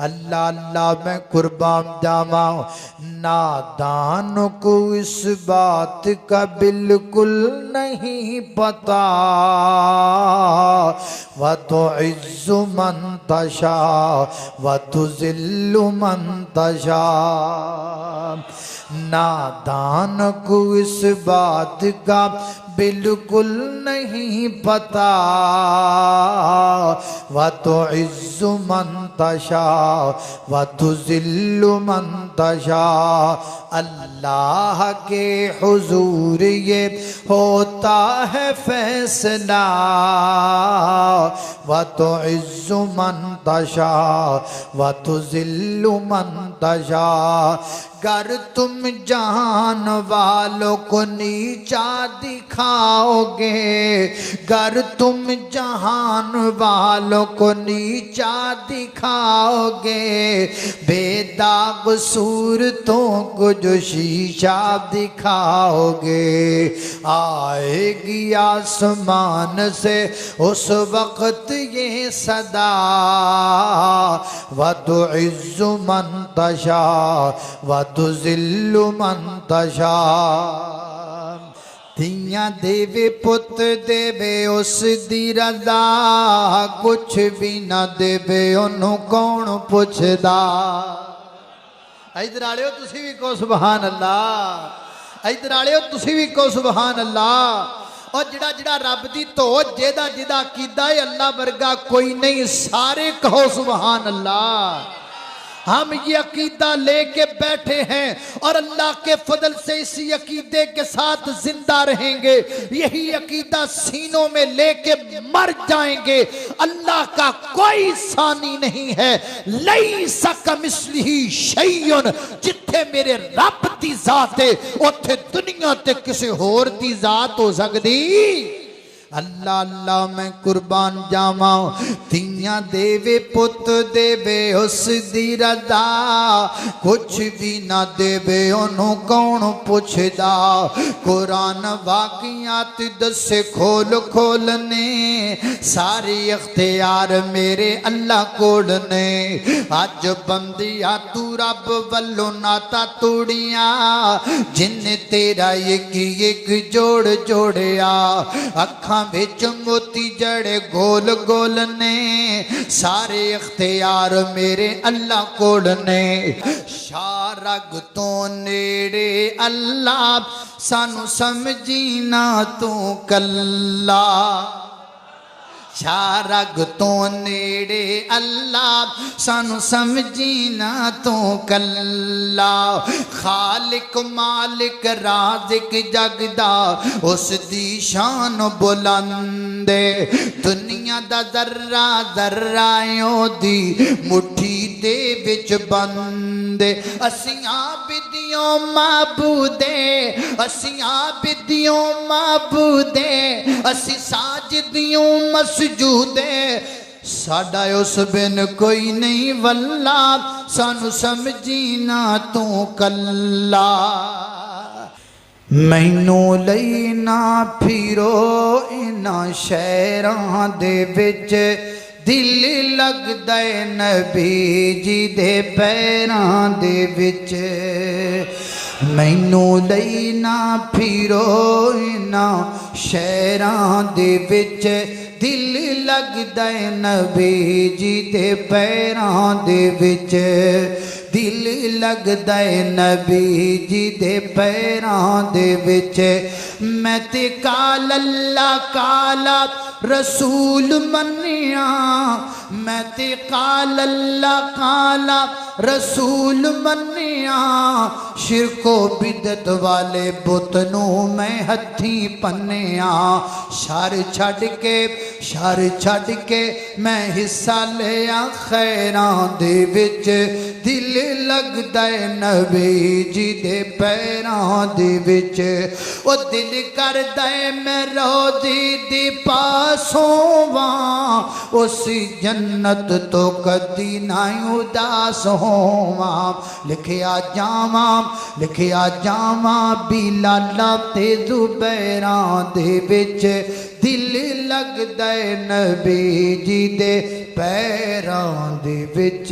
अल्लाह अल्लाह मैं कुर्बान जावा। नादान को इस बात का बिल्कुल नहीं पता। व तो इज़्ज़ु मन तशा व तुज़िल्लु मन तशा। नादान को इस बात का बिल्कुल नहीं पता। व तो इज़्ज़ु मन तशा व तुज़िल्लु मन तशा। अल्लाह के हुजूर ये होता है फैसला। व तो इज़्ज़ु मन तशा व तुज़िल्लु मन तशा। गर तुम जहान वालों को नीचा दिखाओगे, गर तुम जहान वालों को नीचा दिखाओगे, बेदाग सूरतों को जो शीशा दिखाओगे, आएगी आसमान से उस वक्त ये सदा। व तो इज़्ज़ु मन तशा व तुज़िल्लु मन तशा। धियां देवे पुत देवे उस दी रज़ा, कुछ भी ना देवे ओनू कौन पुछदा। इधर आलियो तुसी भी कहो सुभान अल्लाह। इधर आलियो तुसी भी कहो सुभान अल्लाह। और जिड़ा जिड़ा रब दी तो जेदा जिदा अकीदा है अल्लाह वर्गा कोई नहीं, सारे कहो सुभान अल्लाह। हम ये अकीदा लेके बैठे हैं और अल्लाह के फजल से इसी अकीदे के साथ जिंदा रहेंगे। यही अकीदा सीनों में लेके मर जाएंगे। अल्लाह का कोई सानी नहीं है। लैसा कमिस्लिही शैउन। जिथे मेरे रब दी जात है उथे दुनिया ते किसी होर दी जात हो सकदी। अल्लाह अल्लाह मैं कुर्बान जावा। धियां देवे पुत देवे उस दी रज़ा, कुछ भी ना देवे ओनू कौन पुछदा। कुरान वाक़ियात दसे खोल खोल ने, सारे इख्तियार मेरे अल्लाह कोल ने। अज बंदिया तू रब वल्लों नाता तोड़िया, जिन्ने तेरा एक एक जोड़ जोड़िया। अखा बिच मोती जड़े गोल गोल ने, सारे इख्तियार मेरे अल्लाह कोल ने। शारग तो नेड़े अल्लाह, सानू समझी ना तू कल्ला। शारग तो नेड़े अल्लाह, सानू समझी ना तू कल्ला। खालिक मालिक राज़िक जगदा, उस दी शान बुलंदे। दुनिया दा जर्रा जर्रा ओदी मुट्ठी दे विच बंदे। असियां बिदियों माबूदे, असियां बिदियों माबूदे, असी साजदियों मसजूदे। साडा उस बिन कोई नहीं वल्ला, सानू समझी ना तू कल्ला। मैनू लई ना फिरो इन्हां शहरां दे विच, दिल लगदा है नबी जी दे पैरां दे विच। मैनू लई ना फिरो इन्हां शहरां दे विच, दिल लगदा है नबी जी दे पैरां दे विच। दिल लगदा है नबी जी दे पैरां दे विच। मैं ते काल अल्लाह काला रसूल मन्निया, मैं ते काल अल्लाह काला रसूल मन्निया। शिरको बिदत वाले बुत नू मैं हथी पन्निया। शर छड़ के मैं हिस्सा लिया खैरां दे विच। दिल लगदा है नबी जी दे पैरां दे विच। ओ दिल करदा है मैं रोज़ी दी पास होवां, उस जन्नत तो कदी ना उदास होवां। लिखिया जावां बिलाला ते ज़ुबैरां दे विच। दिल लगदा है नबी जी दे पैरां दे विच।